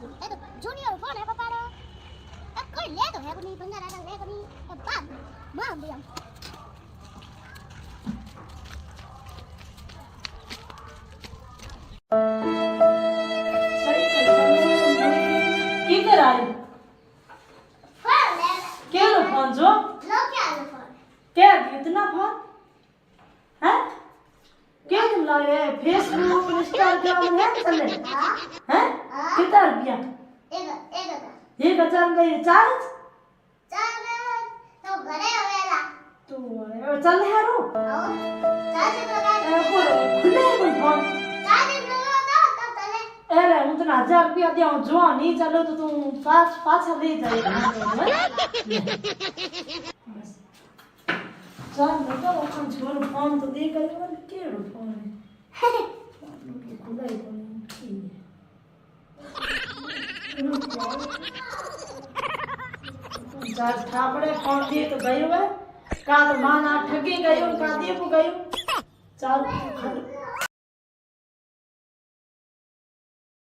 એ તો junior phone હે પપ્પાનો આ કોઈ લે તો હે કોની બંગારા લે કોની બાપ માં બિયામ किधर आई क्या लो फोन जो क्या इतना फोन है क्या तुम लाए फेसबुक इंस्टाग्राम है चले हैं कितना रुपया 1000 का रिचार्ज तो घरे आवेला तो चल है रो खुले कोई फोन अरे હું તને 1000 રૂપિયા દેઉં જો નહીં ચાલો તો તું પાછા લઈ જાય બસ ચાલ મોટો ફોન છોરો ફોન તો દે ગયો ને કેડો ફોન હે ખુલાઈ તો ચાલ થાપડે ફોન દે તો ગયો હે કા તો માના ઠગી ગયો કા દેવું ગયું ચાલ